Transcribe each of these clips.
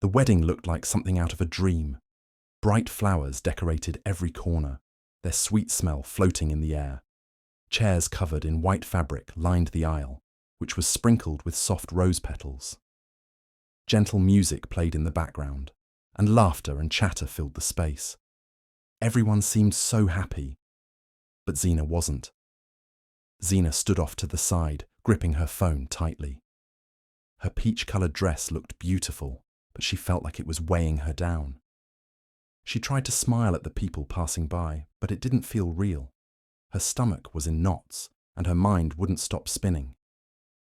The wedding looked like something out of a dream. Bright flowers decorated every corner, their sweet smell floating in the air. Chairs covered in white fabric lined the aisle, which was sprinkled with soft rose petals. Gentle music played in the background, and laughter and chatter filled the space. Everyone seemed so happy, but Zina wasn't. Zina stood off to the side, gripping her phone tightly. Her peach-coloured dress looked beautiful, but she felt like it was weighing her down. She tried to smile at the people passing by, but it didn't feel real. Her stomach was in knots, and her mind wouldn't stop spinning.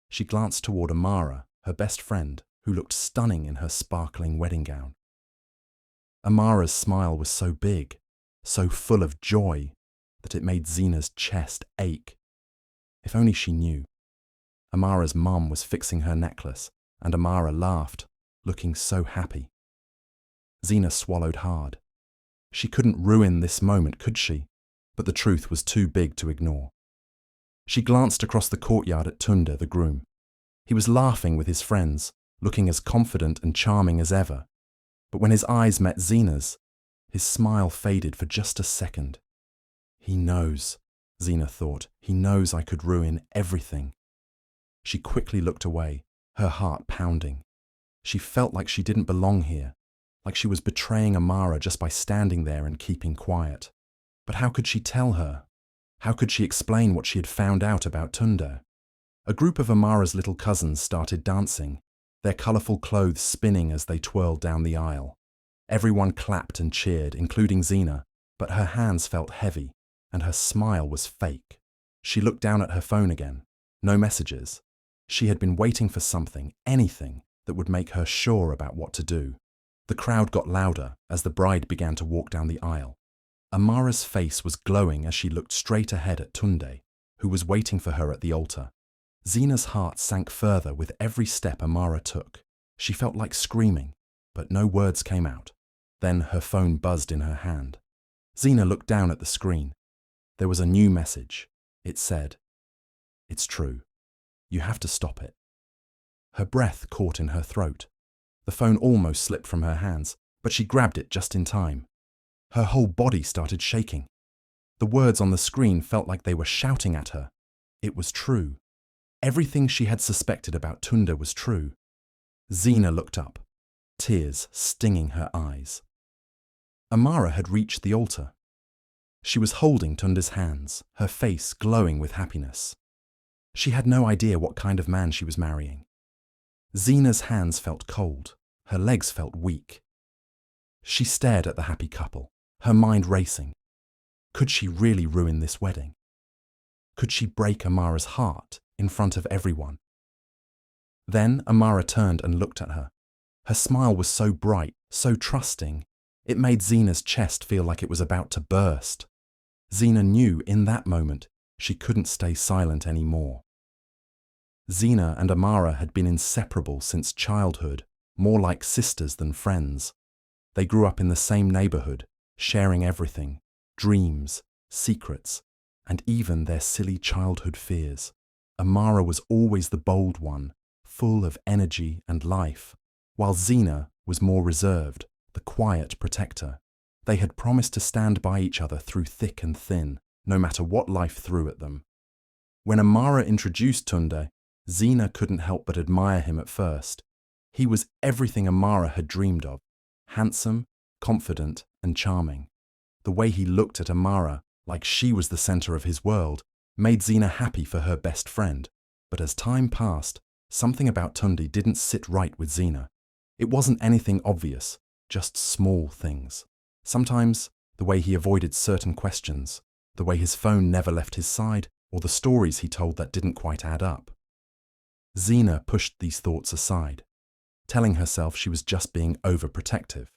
She glanced toward Amara, her best friend, who looked stunning in her sparkling wedding gown. Amara's smile was so big, so full of joy, that it made Zina's chest ache. If only she knew. Amara's mum was fixing her necklace, and Amara laughed, looking so happy. Zina swallowed hard. She couldn't ruin this moment, could she? But the truth was too big to ignore. She glanced across the courtyard at Tunde, the groom. He was laughing with his friends, looking as confident and charming as ever. But when his eyes met Zina's, his smile faded for just a second. He knows, Zina thought. He knows I could ruin everything. She quickly looked away, her heart pounding. She felt like she didn't belong here, like she was betraying Amara just by standing there and keeping quiet. But how could she tell her? How could she explain what she had found out about Tunde? A group of Amara's little cousins started dancing, their colourful clothes spinning as they twirled down the aisle. Everyone clapped and cheered, including Zina, but her hands felt heavy, and her smile was fake. She looked down at her phone again. No messages. She had been waiting for something, anything, that would make her sure about what to do. The crowd got louder as the bride began to walk down the aisle. Amara's face was glowing as she looked straight ahead at Tunde, who was waiting for her at the altar. Zina's heart sank further with every step Amara took. She felt like screaming, but no words came out. Then her phone buzzed in her hand. Zina looked down at the screen. There was a new message. It said, "It's true. You have to stop it." Her breath caught in her throat. The phone almost slipped from her hands, but she grabbed it just in time. Her whole body started shaking. The words on the screen felt like they were shouting at her. It was true. Everything she had suspected about Tunde was true. Zina looked up, tears stinging her eyes. Amara had reached the altar. She was holding Tunde's hands, her face glowing with happiness. She had no idea what kind of man she was marrying. Zina's hands felt cold, her legs felt weak. She stared at the happy couple, her mind racing. Could she really ruin this wedding? Could she break Amara's heart in front of everyone? Then Amara turned and looked at her. Her smile was so bright, so trusting, it made Zina's chest feel like it was about to burst. Zina knew in that moment she couldn't stay silent anymore. Zina and Amara had been inseparable since childhood, more like sisters than friends. They grew up in the same neighborhood, sharing everything, dreams, secrets, and even their silly childhood fears. Amara was always the bold one, full of energy and life, while Zina was more reserved, the quiet protector. They had promised to stand by each other through thick and thin, no matter what life threw at them. When Amara introduced Tunde, Zina couldn't help but admire him at first. He was everything Amara had dreamed of, handsome, confident, and charming. The way he looked at Amara, like she was the center of his world, made Zina happy for her best friend. But as time passed, something about Tunde didn't sit right with Zina. It wasn't anything obvious, just small things. Sometimes, the way he avoided certain questions, the way his phone never left his side, or the stories he told that didn't quite add up. Zina pushed these thoughts aside, telling herself she was just being overprotective.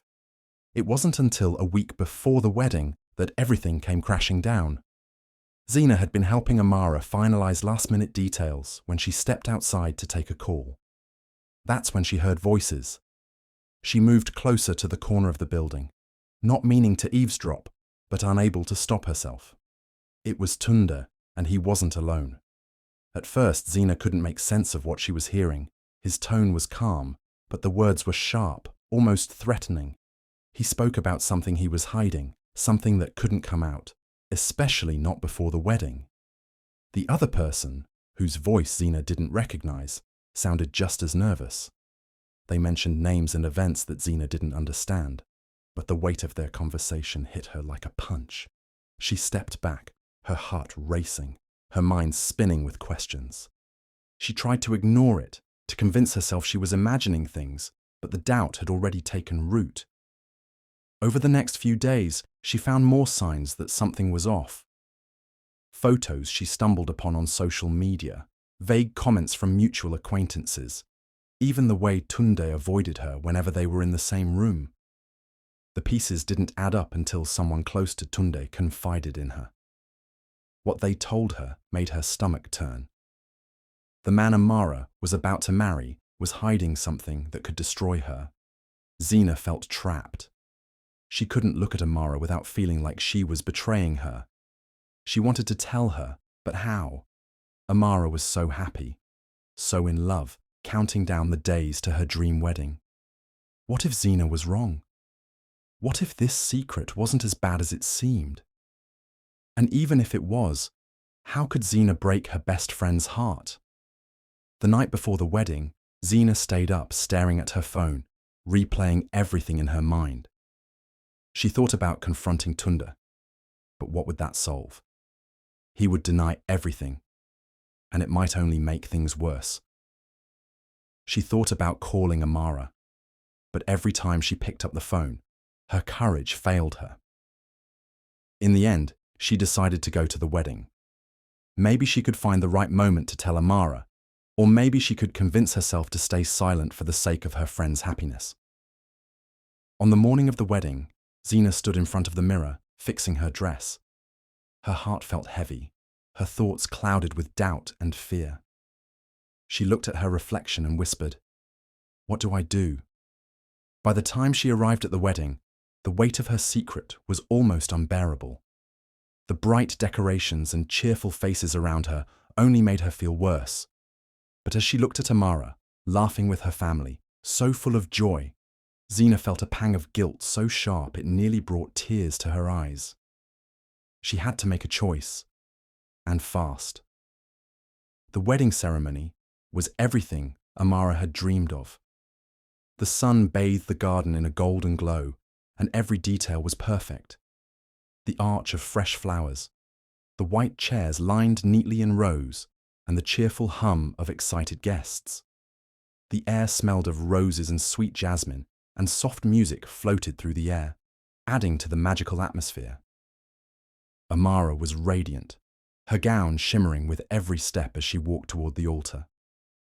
It wasn't until a week before the wedding that everything came crashing down. Zina had been helping Amara finalize last-minute details when she stepped outside to take a call. That's when she heard voices. She moved closer to the corner of the building, not meaning to eavesdrop, but unable to stop herself. It was Tunde, and he wasn't alone. At first, Zina couldn't make sense of what she was hearing. His tone was calm, but the words were sharp, almost threatening. He spoke about something he was hiding, something that couldn't come out, especially not before the wedding. The other person, whose voice Zina didn't recognize, sounded just as nervous. They mentioned names and events that Zina didn't understand, but the weight of their conversation hit her like a punch. She stepped back, her heart racing, her mind spinning with questions. She tried to ignore it, to convince herself she was imagining things, but the doubt had already taken root. Over the next few days, she found more signs that something was off. Photos she stumbled upon on social media, vague comments from mutual acquaintances, even the way Tunde avoided her whenever they were in the same room. The pieces didn't add up until someone close to Tunde confided in her. What they told her made her stomach turn. The man Amara was about to marry was hiding something that could destroy her. Zina felt trapped. She couldn't look at Amara without feeling like she was betraying her. She wanted to tell her, but how? Amara was so happy, so in love, counting down the days to her dream wedding. What if Zina was wrong? What if this secret wasn't as bad as it seemed? And even if it was, how could Zina break her best friend's heart? The night before the wedding, Zina stayed up staring at her phone, replaying everything in her mind. She thought about confronting Tunde, but what would that solve? He would deny everything, and it might only make things worse. She thought about calling Amara, but every time she picked up the phone, her courage failed her. In the end, she decided to go to the wedding. Maybe she could find the right moment to tell Amara, or maybe she could convince herself to stay silent for the sake of her friend's happiness. On the morning of the wedding, Zina stood in front of the mirror, fixing her dress. Her heart felt heavy, her thoughts clouded with doubt and fear. She looked at her reflection and whispered, "What do I do?" By the time she arrived at the wedding, the weight of her secret was almost unbearable. The bright decorations and cheerful faces around her only made her feel worse. But as she looked at Amara, laughing with her family, so full of joy, Zina felt a pang of guilt so sharp it nearly brought tears to her eyes. She had to make a choice, and fast. The wedding ceremony was everything Amara had dreamed of. The sun bathed the garden in a golden glow, and every detail was perfect. The arch of fresh flowers, the white chairs lined neatly in rows, and the cheerful hum of excited guests. The air smelled of roses and sweet jasmine, and soft music floated through the air, adding to the magical atmosphere. Amara was radiant, her gown shimmering with every step as she walked toward the altar.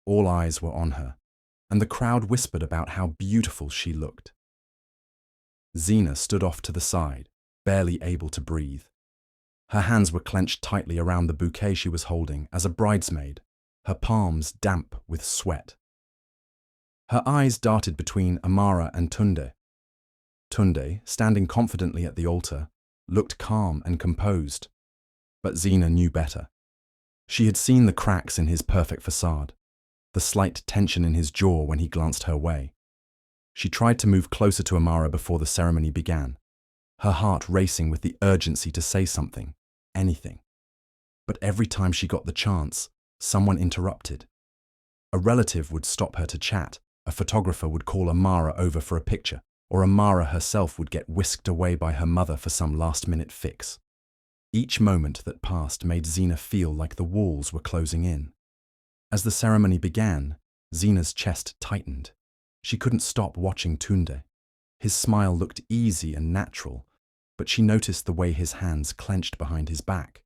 All eyes were on her, and the crowd whispered about how beautiful she looked. Zina stood off to the side, barely able to breathe. Her hands were clenched tightly around the bouquet she was holding as a bridesmaid, her palms damp with sweat. Her eyes darted between Amara and Tunde. Tunde, standing confidently at the altar, looked calm and composed. But Zina knew better. She had seen the cracks in his perfect facade, the slight tension in his jaw when he glanced her way. She tried to move closer to Amara before the ceremony began, her heart racing with the urgency to say something, anything. But every time she got the chance, someone interrupted. A relative would stop her to chat, a photographer would call Amara over for a picture, or Amara herself would get whisked away by her mother for some last-minute fix. Each moment that passed made Zina feel like the walls were closing in. As the ceremony began, Zina's chest tightened. She couldn't stop watching Tunde. His smile looked easy and natural, but she noticed the way his hands clenched behind his back.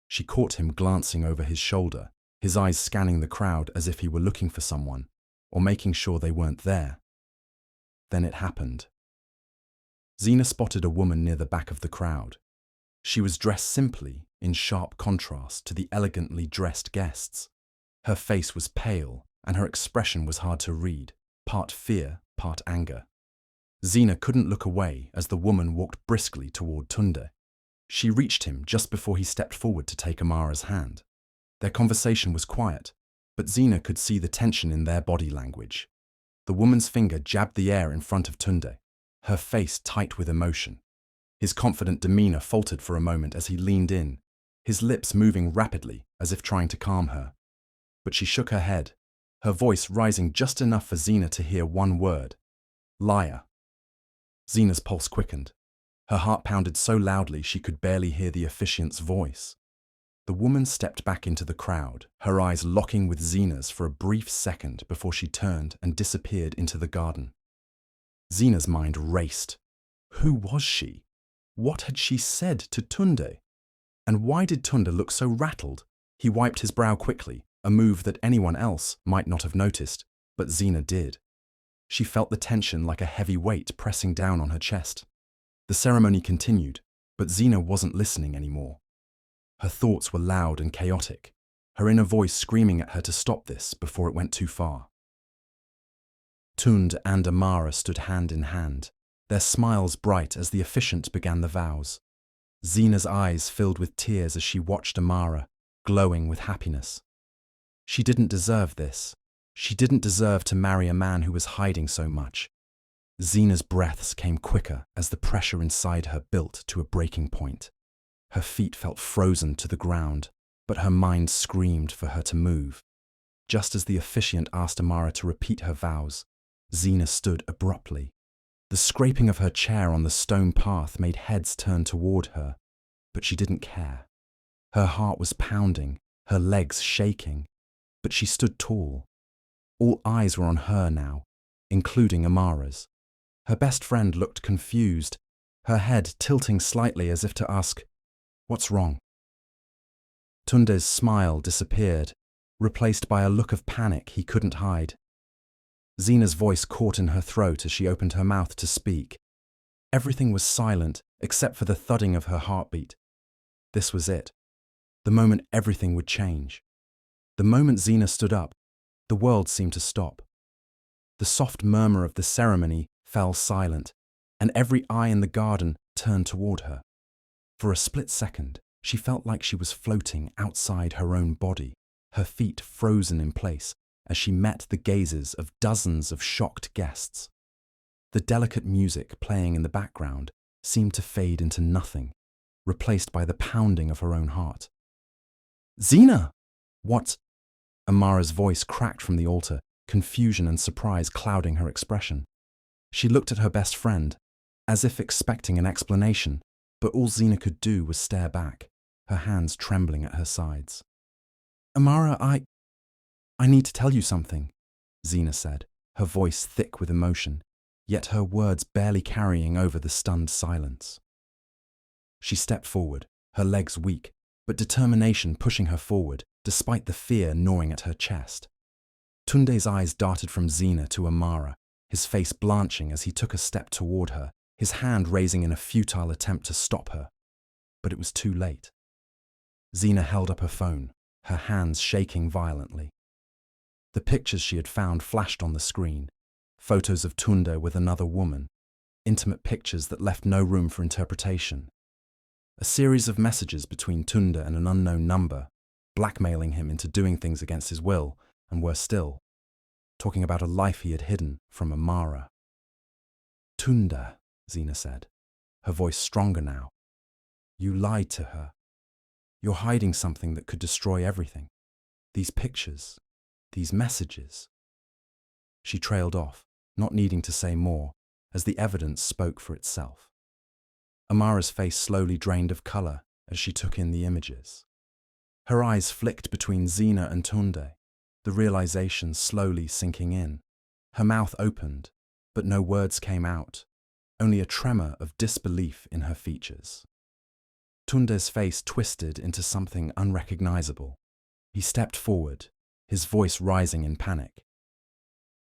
She caught him glancing over his shoulder, his eyes scanning the crowd as if he were looking for someone, or making sure they weren't there. Then it happened. Zina spotted a woman near the back of the crowd. She was dressed simply, in sharp contrast to the elegantly dressed guests. Her face was pale, and her expression was hard to read, part fear, part anger. Zina couldn't look away as the woman walked briskly toward Tunde. She reached him just before he stepped forward to take Amara's hand. Their conversation was quiet, but Zina could see the tension in their body language. The woman's finger jabbed the air in front of Tunde, her face tight with emotion. His confident demeanor faltered for a moment as he leaned in, his lips moving rapidly as if trying to calm her. But she shook her head, her voice rising just enough for Zina to hear one word: liar. Zina's pulse quickened. Her heart pounded so loudly she could barely hear the officiant's voice. The woman stepped back into the crowd, her eyes locking with Zina's for a brief second before she turned and disappeared into the garden. Zina's mind raced. Who was she? What had she said to Tunde? And why did Tunde look so rattled? He wiped his brow quickly, a move that anyone else might not have noticed, but Zina did. She felt the tension like a heavy weight pressing down on her chest. The ceremony continued, but Zina wasn't listening anymore. Her thoughts were loud and chaotic, her inner voice screaming at her to stop this before it went too far. Tunde and Amara stood hand in hand, their smiles bright as the officiant began the vows. Zina's eyes filled with tears as she watched Amara, glowing with happiness. She didn't deserve this. She didn't deserve to marry a man who was hiding so much. Zina's breaths came quicker as the pressure inside her built to a breaking point. Her feet felt frozen to the ground, but her mind screamed for her to move. Just as the officiant asked Amara to repeat her vows, Zina stood abruptly. The scraping of her chair on the stone path made heads turn toward her, but she didn't care. Her heart was pounding, her legs shaking, but she stood tall. All eyes were on her now, including Amara's. Her best friend looked confused, her head tilting slightly as if to ask, "What's wrong?" Tunde's smile disappeared, replaced by a look of panic he couldn't hide. Zina's voice caught in her throat as she opened her mouth to speak. Everything was silent except for the thudding of her heartbeat. This was it. The moment everything would change. The moment Zina stood up, the world seemed to stop. The soft murmur of the ceremony fell silent, and every eye in the garden turned toward her. For a split second, she felt like she was floating outside her own body, her feet frozen in place as she met the gazes of dozens of shocked guests. The delicate music playing in the background seemed to fade into nothing, replaced by the pounding of her own heart. "Zina! What?" Amara's voice cracked from the altar, confusion and surprise clouding her expression. She looked at her best friend, as if expecting an explanation, but all Zina could do was stare back, her hands trembling at her sides. "Amara, I need to tell you something," Zina said, her voice thick with emotion, yet her words barely carrying over the stunned silence. She stepped forward, her legs weak, but determination pushing her forward, despite the fear gnawing at her chest. Tunde's eyes darted from Zina to Amara, his face blanching as he took a step toward her, his hand raising in a futile attempt to stop her. But it was too late. Zina held up her phone, her hands shaking violently. The pictures she had found flashed on the screen, photos of Tunde with another woman, intimate pictures that left no room for interpretation. A series of messages between Tunde and an unknown number, blackmailing him into doing things against his will, and worse still, talking about a life he had hidden from Amara. "Tunde," Zina said, her voice stronger now. "You lied to her. You're hiding something that could destroy everything. These pictures, these messages." She trailed off, not needing to say more, as the evidence spoke for itself. Amara's face slowly drained of colour as she took in the images. Her eyes flicked between Zina and Tunde, the realization slowly sinking in. Her mouth opened, but no words came out, only a tremor of disbelief in her features. Tunde's face twisted into something unrecognizable. He stepped forward, his voice rising in panic.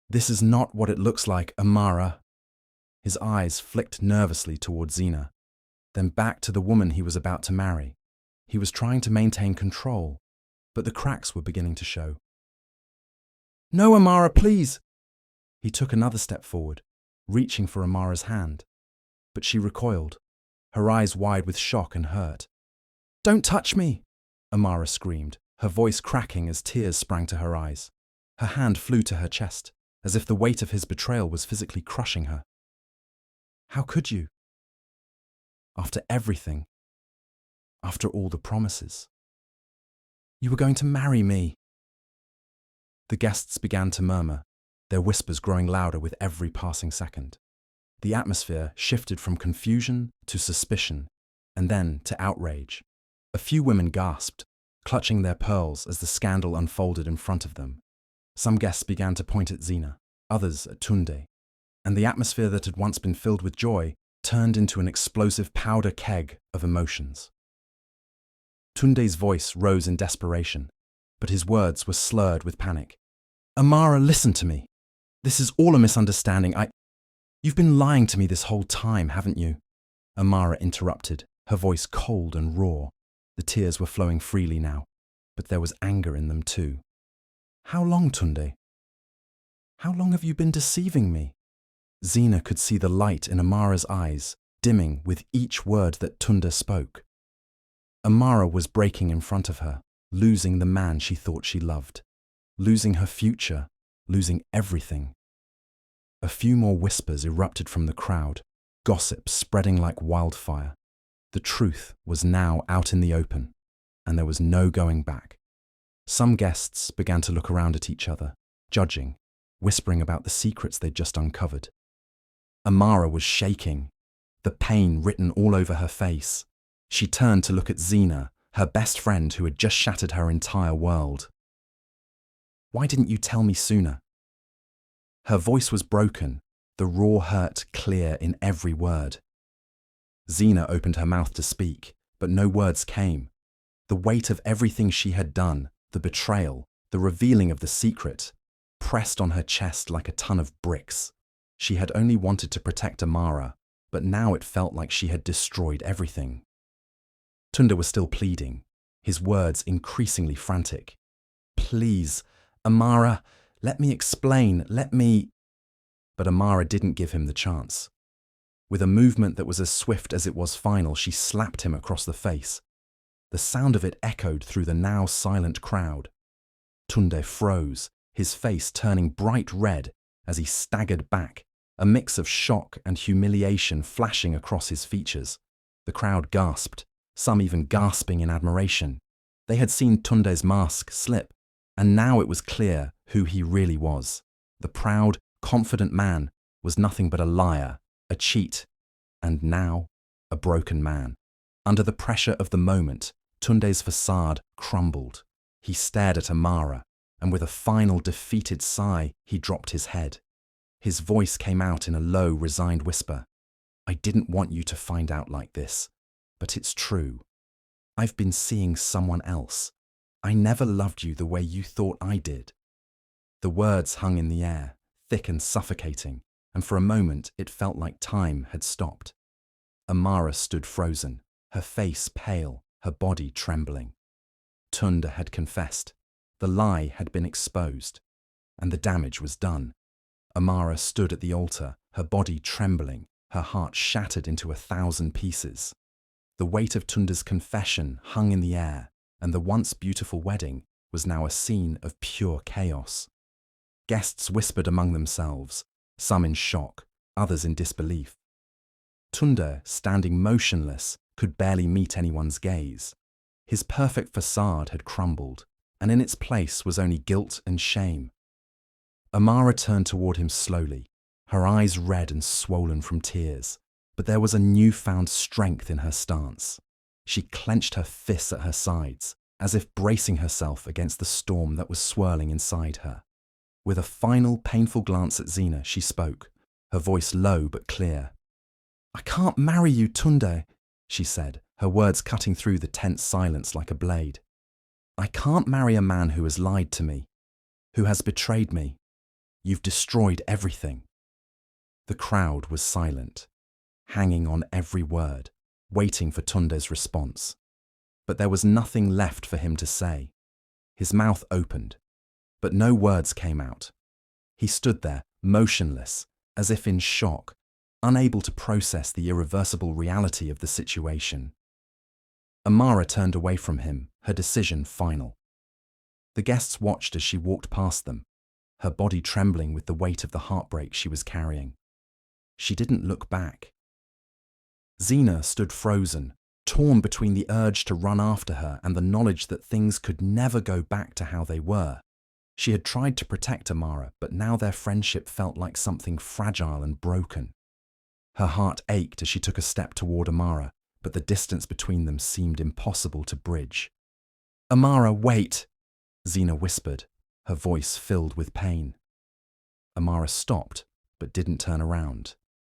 "This is not what it looks like, Amara." His eyes flicked nervously toward Zina, then back to the woman he was about to marry. He was trying to maintain control, but the cracks were beginning to show. "No, Amara, please!" He took another step forward, reaching for Amara's hand, but she recoiled, her eyes wide with shock and hurt. "Don't touch me!" Amara screamed, her voice cracking as tears sprang to her eyes. Her hand flew to her chest, as if the weight of his betrayal was physically crushing her. How could you? After everything, after all the promises. You were going to marry me. The guests began to murmur, their whispers growing louder with every passing second. The atmosphere shifted from confusion to suspicion, and then to outrage. A few women gasped, clutching their pearls as the scandal unfolded in front of them. Some guests began to point at Zina, others at Tunde, and the atmosphere that had once been filled with joy turned into an explosive powder keg of emotions. Tunde's voice rose in desperation, but his words were slurred with panic. Amara, listen to me. This is all a misunderstanding. You've been lying to me this whole time, haven't you? Amara interrupted, her voice cold and raw. The tears were flowing freely now, but there was anger in them too. How long, Tunde? How long have you been deceiving me? Zina could see the light in Amara's eyes, dimming with each word that Tunde spoke. Amara was breaking in front of her, losing the man she thought she loved, losing her future, losing everything. A few more whispers erupted from the crowd, gossip spreading like wildfire. The truth was now out in the open, and there was no going back. Some guests began to look around at each other, judging, whispering about the secrets they'd just uncovered. Amara was shaking, the pain written all over her face. She turned to look at Zina, her best friend who had just shattered her entire world. Why didn't you tell me sooner? Her voice was broken, the raw hurt clear in every word. Zina opened her mouth to speak, but no words came. The weight of everything she had done, the betrayal, the revealing of the secret, pressed on her chest like a ton of bricks. She had only wanted to protect Amara, but now it felt like she had destroyed everything. Tunde was still pleading, his words increasingly frantic. Please, Amara, let me explain, But Amara didn't give him the chance. With a movement that was as swift as it was final, she slapped him across the face. The sound of it echoed through the now silent crowd. Tunde froze, his face turning bright red as he staggered back, a mix of shock and humiliation flashing across his features. The crowd gasped, some even gasping in admiration. They had seen Tunde's mask slip, and now it was clear who he really was. The proud, confident man was nothing but a liar, a cheat, and now a broken man. Under the pressure of the moment, Tunde's facade crumbled. He stared at Amara, and with a final defeated sigh, he dropped his head. His voice came out in a low, resigned whisper. I didn't want you to find out like this, but it's true. I've been seeing someone else. I never loved you the way you thought I did. The words hung in the air, thick and suffocating, and for a moment it felt like time had stopped. Amara stood frozen, her face pale, her body trembling. Tunde had confessed. The lie had been exposed, and the damage was done. Amara stood at the altar, her body trembling, her heart shattered into 1,000 pieces. The weight of Tunde's confession hung in the air, and the once beautiful wedding was now a scene of pure chaos. Guests whispered among themselves, some in shock, others in disbelief. Tunde, standing motionless, could barely meet anyone's gaze. His perfect facade had crumbled, and in its place was only guilt and shame. Amara turned toward him slowly, her eyes red and swollen from tears, but there was a newfound strength in her stance. She clenched her fists at her sides, as if bracing herself against the storm that was swirling inside her. With a final, painful glance at Zina, she spoke, her voice low but clear. I can't marry you, Tunde, she said, her words cutting through the tense silence like a blade. I can't marry a man who has lied to me, who has betrayed me. You've destroyed everything. The crowd was silent, hanging on every word, waiting for Tunde's response. But there was nothing left for him to say. His mouth opened, but no words came out. He stood there, motionless, as if in shock, unable to process the irreversible reality of the situation. Amara turned away from him, her decision final. The guests watched as she walked past them, her body trembling with the weight of the heartbreak she was carrying. She didn't look back. Zina stood frozen, torn between the urge to run after her and the knowledge that things could never go back to how they were. She had tried to protect Amara, but now their friendship felt like something fragile and broken. Her heart ached as she took a step toward Amara, but the distance between them seemed impossible to bridge. "Amara, wait!" Zina whispered, her voice filled with pain. Amara stopped, but didn't turn around.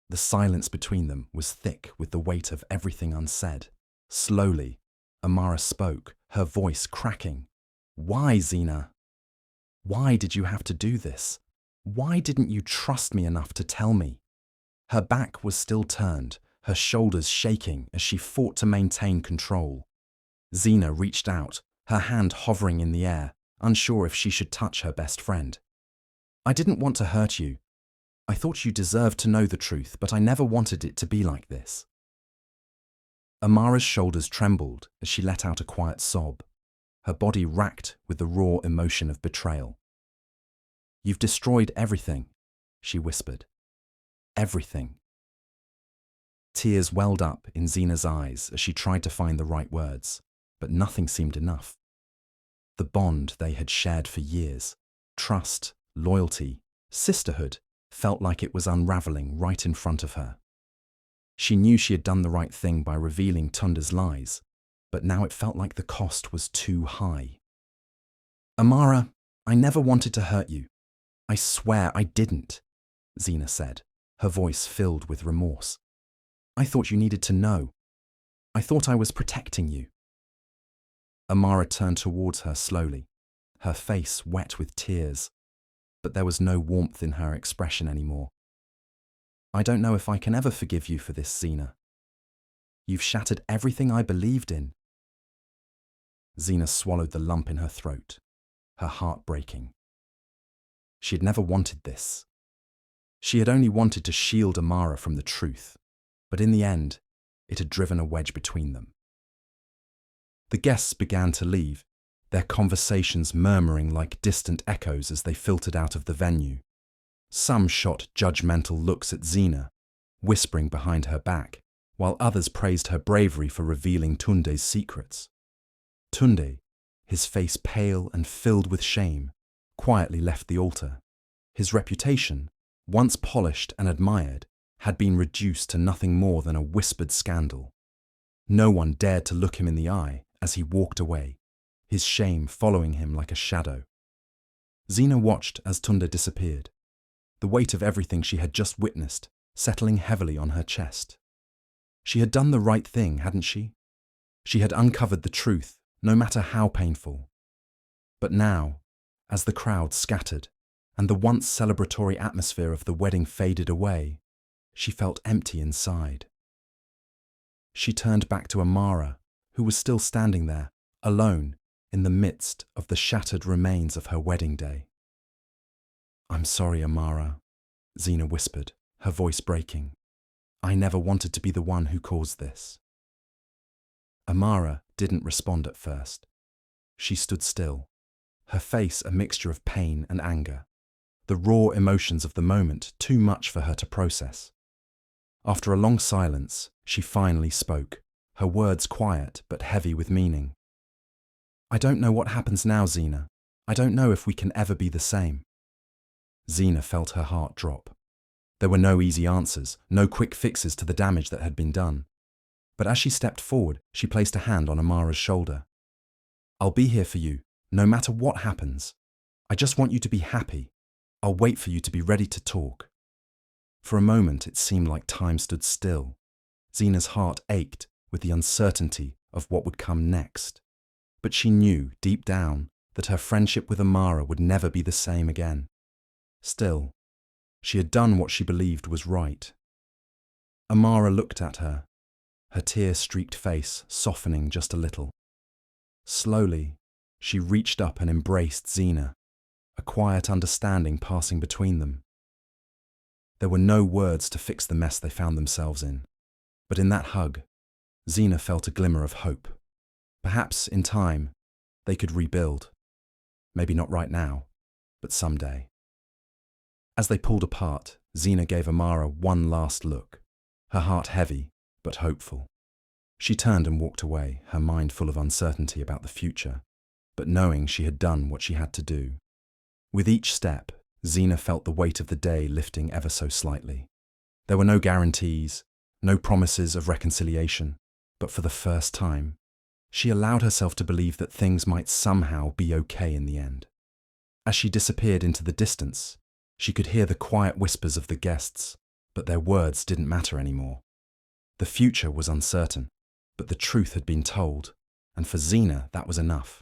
The silence between them was thick with the weight of everything unsaid. Slowly, Amara spoke, her voice cracking. "Why, Zina? Why did you have to do this? Why didn't you trust me enough to tell me?" Her back was still turned, her shoulders shaking as she fought to maintain control. Zina reached out, her hand hovering in the air, unsure if she should touch her best friend. "I didn't want to hurt you. I thought you deserved to know the truth, but I never wanted it to be like this." Amara's shoulders trembled as she let out a quiet sob, her body racked with the raw emotion of betrayal. "You've destroyed everything," she whispered. "Everything." Tears welled up in Zina's eyes as she tried to find the right words, but nothing seemed enough. The bond they had shared for years, trust, loyalty, sisterhood, felt like it was unraveling right in front of her. She knew she had done the right thing by revealing Tunde's lies, but now it felt like the cost was too high. "Amara, I never wanted to hurt you. I swear I didn't," Zina said, her voice filled with remorse. "I thought you needed to know. I thought I was protecting you." Amara turned towards her slowly, her face wet with tears, but there was no warmth in her expression anymore. "I don't know if I can ever forgive you for this, Zina. You've shattered everything I believed in." Zina swallowed the lump in her throat, her heart breaking. She had never wanted this. She had only wanted to shield Amara from the truth, but in the end, it had driven a wedge between them. The guests began to leave, their conversations murmuring like distant echoes as they filtered out of the venue. Some shot judgmental looks at Zina, whispering behind her back, while others praised her bravery for revealing Tunde's secrets. Tunde, his face pale and filled with shame, quietly left the altar. His reputation, once polished and admired, had been reduced to nothing more than a whispered scandal. No one dared to look him in the eye as he walked away, his shame following him like a shadow. Zina watched as Tunde disappeared, the weight of everything she had just witnessed settling heavily on her chest. She had done the right thing, hadn't she? She had uncovered the truth, no matter how painful. But now, as the crowd scattered and the once celebratory atmosphere of the wedding faded away, she felt empty inside. She turned back to Amara, who was still standing there, alone, in the midst of the shattered remains of her wedding day. "I'm sorry, Amara," Zina whispered, her voice breaking. "I never wanted to be the one who caused this." Amara didn't respond at first. She stood still, her face a mixture of pain and anger, the raw emotions of the moment too much for her to process. After a long silence, she finally spoke, her words quiet but heavy with meaning. "I don't know what happens now, Zina. I don't know if we can ever be the same." Zina felt her heart drop. There were no easy answers, no quick fixes to the damage that had been done. But as she stepped forward, she placed a hand on Amara's shoulder. "I'll be here for you, no matter what happens. I just want you to be happy. I'll wait for you to be ready to talk." For a moment, it seemed like time stood still. Zina's heart ached with the uncertainty of what would come next. But she knew, deep down, that her friendship with Amara would never be the same again. Still, she had done what she believed was right. Amara looked at her, her tear-streaked face softening just a little. Slowly, she reached up and embraced Zina, a quiet understanding passing between them. There were no words to fix the mess they found themselves in, but in that hug, Zina felt a glimmer of hope. Perhaps, in time, they could rebuild. Maybe not right now, but someday. As they pulled apart, Zina gave Amara one last look, her heart heavy but hopeful. She turned and walked away, her mind full of uncertainty about the future, but knowing she had done what she had to do. With each step, Zina felt the weight of the day lifting ever so slightly. There were no guarantees, no promises of reconciliation, but for the first time, she allowed herself to believe that things might somehow be okay in the end. As she disappeared into the distance, she could hear the quiet whispers of the guests, but their words didn't matter anymore. The future was uncertain, but the truth had been told, and for Zina that was enough.